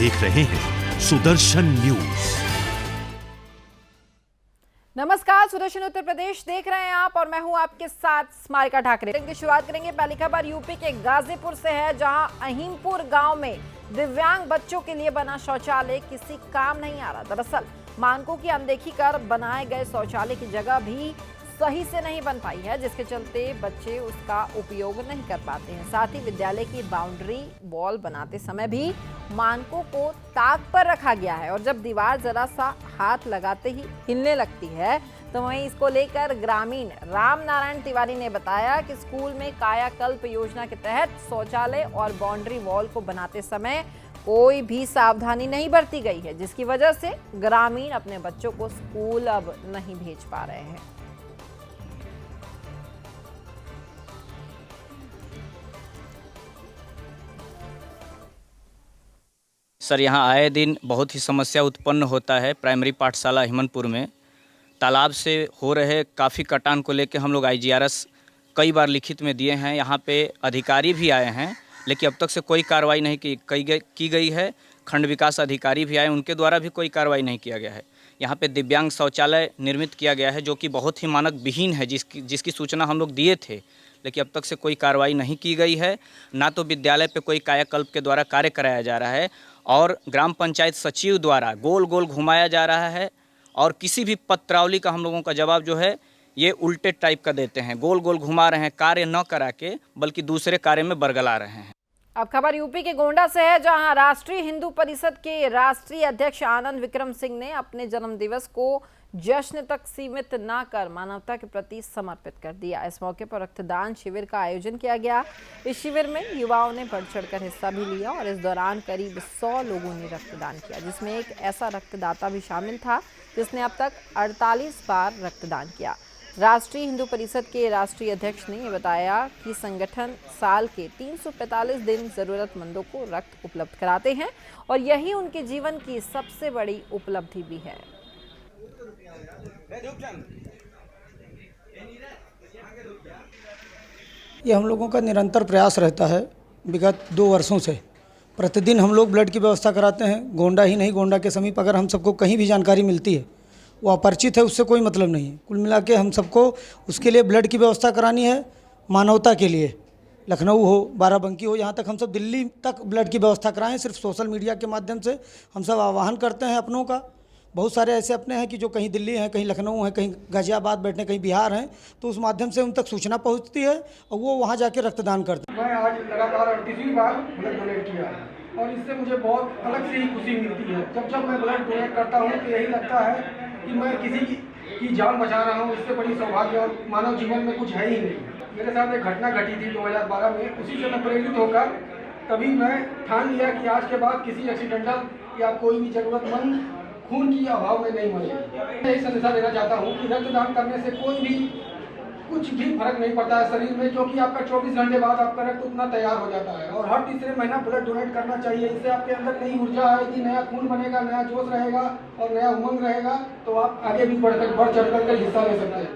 देख रहे हैं सुदर्शन न्यूज। नमस्कार, सुदर्शन उत्तर प्रदेश देख रहे हैं आप और मैं हूं आपके साथ स्मारिका ठाकरे। की शुरुआत करेंगे। पहली खबर यूपी के गाजीपुर से है, जहां अहीमपुर गांव में दिव्यांग बच्चों के लिए बना शौचालय किसी काम नहीं आ रहा। दरअसल मानकों की अनदेखी कर बनाए गए शौचालय की जगह भी सही से नहीं बन पाई है, जिसके चलते बच्चे उसका उपयोग नहीं कर पाते हैं। साथ ही विद्यालय की बाउंड्री वॉल बनाते समय भी मानकों को ताक पर रखा गया है और जब दीवार जरा सा हाथ लगाते ही हिलने लगती है तो वहीं इसको लेकर ग्रामीण राम नारायण तिवारी ने बताया कि स्कूल में कायाकल्प योजना के तहत शौचालय और बाउंड्री वॉल को बनाते समय कोई भी सावधानी नहीं बरती गई है, जिसकी वजह से ग्रामीण अपने बच्चों को स्कूल अब नहीं भेज पा रहे हैं। सर, यहाँ आए दिन बहुत ही समस्या उत्पन्न होता है। प्राइमरी पाठशाला अहीमनपुर में तालाब से हो रहे काफ़ी कटान को लेकर हम लोग IGRS कई बार लिखित में दिए हैं। यहाँ पे अधिकारी भी आए हैं, लेकिन अब तक से कोई कार्रवाई नहीं की गई है। खंड विकास अधिकारी भी आए, उनके द्वारा भी कोई कार्रवाई नहीं किया गया है। यहाँ पे दिव्यांग शौचालय निर्मित किया गया है, जो कि बहुत ही मानक विहीन है, जिसकी सूचना हम लोग दिए थे, लेकिन अब तक से कोई कार्रवाई नहीं की गई है। ना तो विद्यालय पे कोई कायाकल्प के द्वारा कार्य कराया जा रहा है और ग्राम पंचायत सचिव द्वारा गोल गोल घुमाया जा रहा है और किसी भी पत्रावली का हम लोगों का जवाब जो है ये उल्टे टाइप का देते हैं। गोल गोल घुमा रहे हैं, कार्य न करा के बल्कि दूसरे कार्य में बरगला रहे हैं। अब खबर यूपी के गोंडा से है, जहां राष्ट्रीय हिंदू परिषद के राष्ट्रीय अध्यक्ष आनंद विक्रम सिंह ने अपने जन्मदिवस को जश्न तक सीमित न कर मानवता के प्रति समर्पित कर दिया। इस मौके पर रक्तदान शिविर का आयोजन किया गया। इस शिविर में युवाओं ने बढ़ चढ़कर हिस्सा भी लिया और इस दौरान करीब 100 लोगों ने रक्तदान किया, जिसमें एक ऐसा रक्तदाता भी शामिल था जिसने अब तक 48 बार रक्तदान किया। राष्ट्रीय हिंदू परिषद के राष्ट्रीय अध्यक्ष ने बताया कि संगठन साल के 345 दिन जरूरतमंदों को रक्त उपलब्ध कराते हैं और यही उनके जीवन की सबसे बड़ी उपलब्धि भी है। ये हम लोगों का निरंतर प्रयास रहता है। विगत 2 वर्षों से प्रतिदिन हम लोग ब्लड की व्यवस्था कराते हैं। गोंडा ही नहीं, गोंडा के समीप अगर हम सबको कहीं भी जानकारी मिलती है, वो अपरिचित है, उससे कोई मतलब नहीं है। कुल मिला के हम सबको उसके लिए ब्लड की व्यवस्था करानी है, मानवता के लिए। लखनऊ हो, बाराबंकी हो, यहाँ तक हम सब दिल्ली तक ब्लड की व्यवस्था कराएं। सिर्फ सोशल मीडिया के माध्यम से हम सब आह्वान करते हैं अपनों का। बहुत सारे ऐसे अपने हैं कि जो कहीं दिल्ली हैं, कहीं लखनऊ हैं, कहीं गाजियाबाद बैठने, कहीं बिहार हैं, तो उस माध्यम से उन तक सूचना पहुंचती है और वो वहां जाके रक्तदान करते हैं। मैं आज लगातार 38वीं बार ब्लड डोनेट किया है और इससे मुझे बहुत अलग से ही खुशी मिलती है। जब मैं ब्लड डोनेट करता हूँ तो यही लगता है कि मैं किसी की जान बचा रहा हूँ। इससे बड़ी सौभाग्य और मानव जीवन में कुछ है ही नहीं। मेरे साथ एक घटना घटी थी 2012 में। उसी से मैं प्रेरित होकर तभी मैं ठान लिया कि आज के बाद किसी एक्सीडेंटल या कोई भी ज़रूरतमंद खून की अभाव में नहीं मरे। मैं यही संदेशा देना चाहता हूँ कि रक्तदान करने से कोई भी कुछ भी फर्क नहीं पड़ता है शरीर में, क्योंकि आपका 24 घंटे बाद आपका रक्त उतना तैयार हो जाता है और हर तीसरे महीना ब्लड डोनेट करना चाहिए। इससे आपके अंदर नई ऊर्जा आएगी, नया खून बनेगा, नया जोश रहेगा और नया उमंग रहेगा, तो आप आगे भी बढ़ चढ़ कर हिस्सा ले सकते हैं।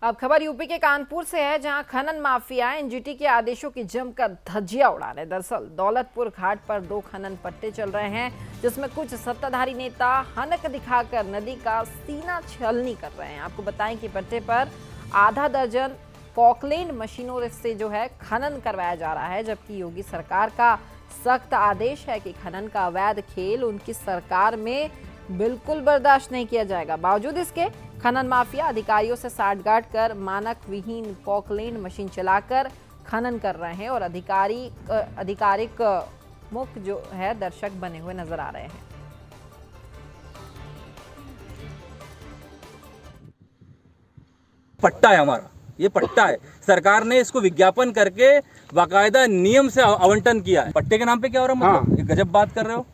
अब खबर यूपी के कानपुर से है, जहां खनन माफिया एनजीटी के आदेशों की जमकर धज्जियां उड़ा रहे। दरअसल दौलतपुर घाट पर 2 खनन पट्टे चल रहे हैं, जिसमें कुछ सत्ताधारी नेता हनक दिखाकर नदी का सीना छलनी कर रहे हैं। आपको बताएं कि पट्टे पर आधा दर्जन पॉकलैंड मशीनों से जो है खनन करवाया जा रहा है, जबकि योगी सरकार का सख्त आदेश है कि खनन का अवैध खेल उनकी सरकार में बिल्कुल बर्दाश्त नहीं किया जाएगा। बावजूद इसके खनन माफिया अधिकारियों से साठगांठ कर मानक विहीन पॉकलैंड मशीन चलाकर खनन कर रहे हैं और आधिकारिक मुख जो है दर्शक बने हुए नजर आ रहे हैं। पट्टा है हमारा, ये पट्टा है। सरकार ने इसको विज्ञापन करके बाकायदा नियम से आवंटन किया है। पट्टे के नाम पे क्या हो रहा है? मतलब गजब बात कर रहे हो।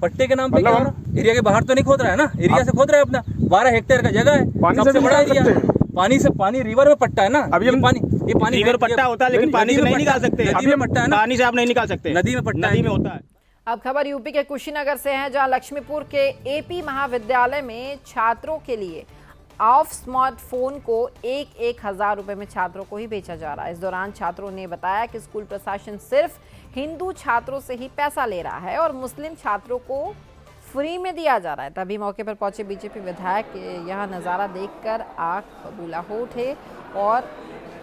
पट्टे के नाम पे क्या हो रहा है? एरिया के बाहर तो नहीं खोद रहा है ना, एरिया से खोद रहा है। अपना 12 हेक्टेयर का जगह है, सबसे बड़ा एरिया है। पानी रिवर में पट्टा है ना। अब ये पानी रिवर पट्टा होता है, लेकिन पानी से नहीं निकाल सकते। नदी में पट्टा है ना, पानी से आप नहीं निकाल सकते। नदी में पट्टा नदी में होता है। अब खबर यूपी के कुशीनगर से है, जहां लक्ष्मीपुर के एपी महाविद्यालय में छात्रों के लिए ऑफ स्मार्टफोन को 1,000 रुपए में छात्रों को ही बेचा जा रहा है। इस दौरान छात्रों ने बताया कि स्कूल प्रशासन सिर्फ हिंदू छात्रों से ही पैसा ले रहा है और मुस्लिम छात्रों को फ्री में दिया जा रहा है। तभी मौके पर पहुंचे बीजेपी विधायक यह नज़ारा देखकर आग बबूला हो उठे और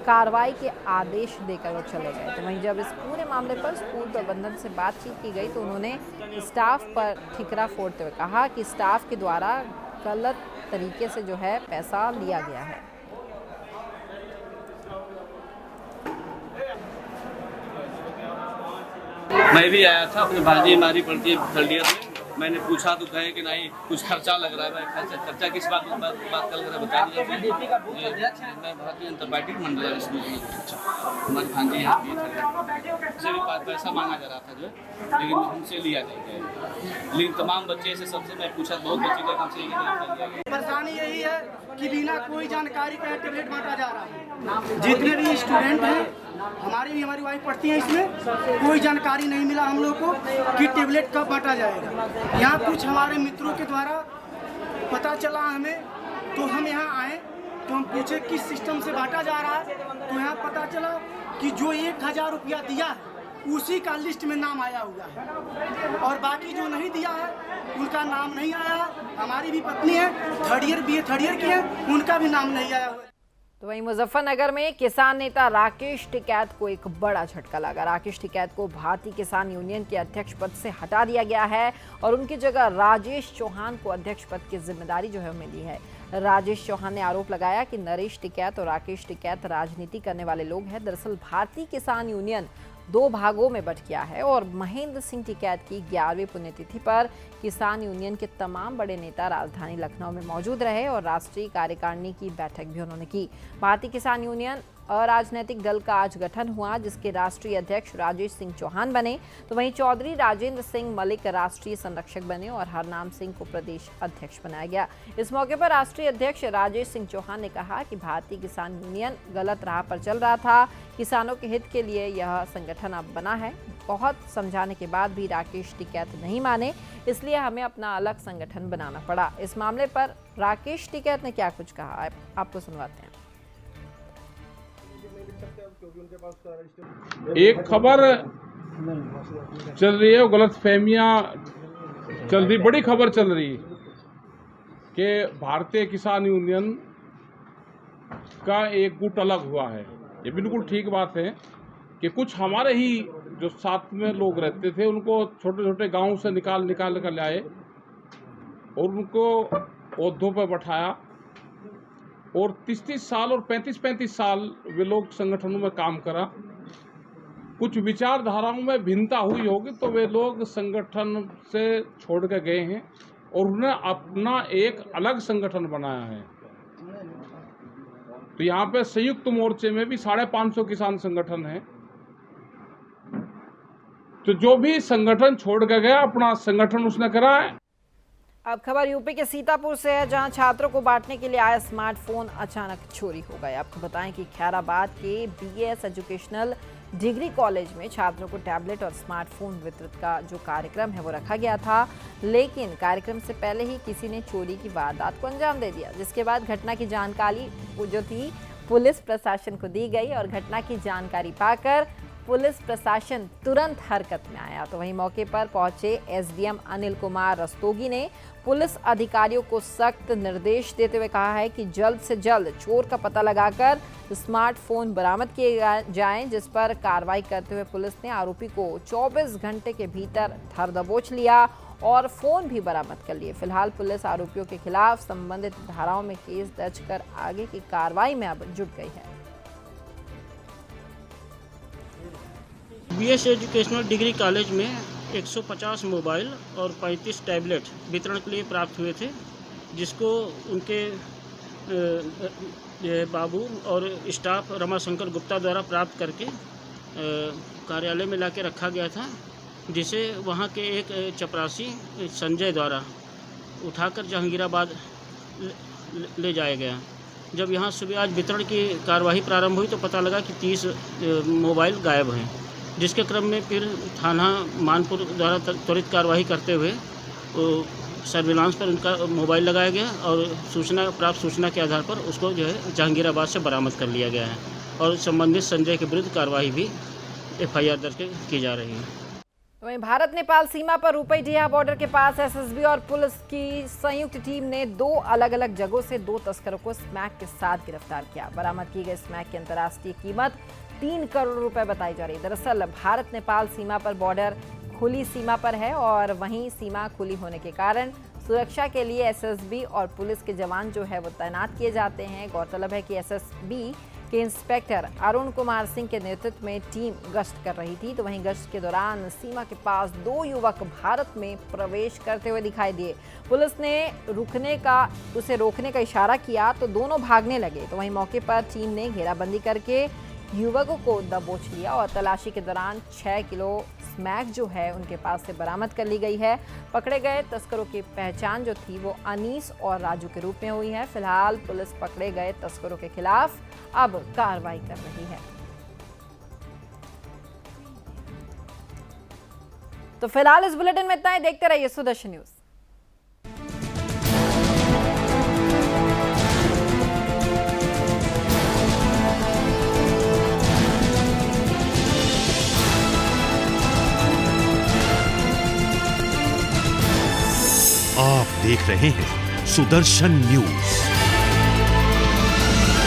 कार्रवाई के आदेश देकर वो चले गए। तो वहीं जब इस पूरे मामले पर स्कूल प्रबंधन से बातचीत की गई तो उन्होंने स्टाफ पर ठिकरा फोड़ते हुए कहा कि स्टाफ के द्वारा गलत तरीके से जो है पैसा लिया गया है। मैं भी आया था, अपनी भांजी हमारी पड़ती है हल्दिया से। मैंने पूछा तो कहे कि नहीं कुछ खर्चा लग रहा है। मैं खर्चा किस बात कर रहा है बता दीजिए। मैं भारतीय जनता पार्टी मंडल हमारी भांजी यहाँ की से भी पैसा मांगा जा रहा था जो, लेकिन हमसे लिया नहीं गया। लेकिन तमाम बच्चे से सबसे मैं पूछा, बहुत बच्चे का हमसे लिया। परेशानी यही है कि बिना कोई जानकारी का टेबलेट बांटा जा रहा है। जितने भी स्टूडेंट हैं, हमारी वाइफ पढ़ती है, इसमें कोई जानकारी नहीं मिला हम लोग को कि टेबलेट कब बांटा जाएगा। यहाँ कुछ हमारे मित्रों के द्वारा पता चला हमें, तो हम यहाँ आए तो हम पूछे किस सिस्टम से बांटा जा रहा है। तो यहाँ पता चला कि जो 1000 रुपया दिया है उसी का लिस्ट में नाम आया हुआ है और बाकी जो नहीं दिया है उनका नाम नहीं आया। हमारी भी पत्नी है, BA थर्ड ईयर की है, उनका भी नाम नहीं आया हुआ। तो वहीं मुजफ्फरनगर में किसान नेता राकेश टिकैत को एक बड़ा झटका लगा। राकेश टिकैत को भारतीय किसान यूनियन के अध्यक्ष पद से हटा दिया गया है और उनकी जगह राजेश चौहान को अध्यक्ष पद की जिम्मेदारी जो है मिली है। राजेश चौहान ने आरोप लगाया कि नरेश टिकैत और राकेश टिकैत राजनीति करने वाले लोग हैं। दरअसल भारतीय किसान यूनियन 2 भागों में बंट गया है और महेंद्र सिंह टिकैत की 11वीं पुण्यतिथि पर किसान यूनियन के तमाम बड़े नेता राजधानी लखनऊ में मौजूद रहे और राष्ट्रीय कार्यकारिणी की बैठक भी उन्होंने की। भारतीय किसान यूनियन अराजनैतिक दल का आज गठन हुआ, जिसके राष्ट्रीय अध्यक्ष राजेश सिंह चौहान बने। तो वहीं चौधरी राजेंद्र सिंह मलिक राष्ट्रीय संरक्षक बने और हरनाम सिंह को प्रदेश अध्यक्ष बनाया गया। इस मौके पर राष्ट्रीय अध्यक्ष राजेश सिंह चौहान ने कहा कि भारतीय किसान यूनियन गलत राह पर चल रहा था। किसानों के हित के लिए यह संगठन अब बना है। बहुत समझाने के बाद भी राकेश टिकैत नहीं माने, इसलिए हमें अपना अलग संगठन बनाना पड़ा। इस मामले पर राकेश टिकैत ने क्या कुछ कहा, आपको सुनवाते हैं। एक खबर चल रही है, गलत फहमियाँ चल रही, बड़ी खबर चल रही है कि भारतीय किसान यूनियन का एक गुट अलग हुआ है। ये बिल्कुल ठीक बात है कि कुछ हमारे ही जो साथ में लोग रहते थे उनको छोटे छोटे गांव से निकाल कर लाए और उनको ओहदों पर बैठाया और 30-30 साल और 35-35 साल वे लोग संगठनों में काम करा। कुछ विचारधाराओं में भिन्नता हुई होगी तो वे लोग संगठन से छोड़ के गए हैं और उन्हें अपना एक अलग संगठन बनाया है। तो यहाँ पे संयुक्त मोर्चे में भी 550 किसान संगठन है। तो जो भी संगठन छोड़ के गया अपना संगठन उसने करा है। अब खबर यूपी के सीतापुर से है, जहां छात्रों को बांटने के लिए आया स्मार्टफोन अचानक चोरी हो गए। आपको बताएं कि खैराबाद के BS एजुकेशनल डिग्री कॉलेज में छात्रों को टैबलेट और स्मार्टफोन वितरित का जो कार्यक्रम है वो रखा गया था, लेकिन कार्यक्रम से पहले ही किसी ने चोरी की वारदात को अंजाम दे दिया, जिसके बाद घटना की जानकारी जो थी पुलिस प्रशासन को दी गई और घटना की जानकारी पाकर पुलिस प्रशासन तुरंत हरकत में आया। तो वहीं मौके पर पहुंचे SDM अनिल कुमार रस्तोगी ने पुलिस अधिकारियों को सख्त निर्देश देते हुए कहा है कि जल्द से जल्द चोर का पता लगाकर स्मार्टफोन बरामद किए जाएं, जिस पर कार्रवाई करते हुए पुलिस ने आरोपी को 24 घंटे के भीतर धर दबोच लिया और फोन भी बरामद कर लिए। फिलहाल पुलिस आरोपियों के खिलाफ संबंधित धाराओं में केस दर्ज कर आगे की कार्रवाई में अब जुट गई है। BS एजुकेशनल डिग्री कॉलेज में 150 मोबाइल और 35 टैबलेट वितरण के लिए प्राप्त हुए थे, जिसको उनके बाबू और स्टाफ रमाशंकर गुप्ता द्वारा प्राप्त करके कार्यालय में लाके रखा गया था, जिसे वहां के एक चपरासी संजय द्वारा उठाकर जहांगीराबाद ले जाया गया। जब यहां सुबह आज वितरण की कार्यवाही प्रारंभ हुई तो पता लगा कि 30 मोबाइल गायब हैं, जिसके क्रम में फिर थाना मानपुर द्वारा त्वरित कार्रवाई करते हुए सर्विलांस पर उनका मोबाइल लगाया गया और प्राप्त सूचना के आधार पर उसको जो है जहांगीराबाद से बरामद कर लिया गया है और संबंधित संजय के विरुद्ध कार्रवाई भी FIR दर्ज की जा रही है। वहीं भारत नेपाल सीमा पर रूपईडीहा बॉर्डर के पास एसएसबी और पुलिस की संयुक्त टीम ने 2 अलग-अलग जगहों से 2 तस्करों को स्मैक के साथ गिरफ्तार किया। बरामद की गई स्मैक की अंतर्राष्ट्रीय कीमत 3 करोड़ रुपए बताई जा रही है। दरअसल भारत नेपाल सीमा पर बॉर्डर खुली सीमा पर है और वहीं सीमा खुली होने के कारण सुरक्षा के लिए एसएसबी और पुलिस के जवान जो है वो तैनात किए जाते हैं। गौरतलब है कि एसएसबी के इंस्पेक्टर अरुण कुमार सिंह के नेतृत्व में टीम गश्त कर रही थी, तो वहीं गश्त के दौरान सीमा के पास 2 युवक भारत में प्रवेश करते हुए दिखाई दिए। पुलिस ने उसे रोकने का इशारा किया तो दोनों भागने लगे, तो वहीं मौके पर टीम ने घेराबंदी करके युवकों को दबोच लिया और तलाशी के दौरान 6 किलो स्मैक जो है उनके पास से बरामद कर ली गई है। पकड़े गए तस्करों की पहचान जो थी वो अनीस और राजू के रूप में हुई है। फिलहाल पुलिस पकड़े गए तस्करों के खिलाफ अब कार्रवाई कर रही है। तो फिलहाल इस बुलेटिन में इतना ही। देखते रहिए सुदर्शन न्यूज। आप देख रहे हैं सुदर्शन न्यूज।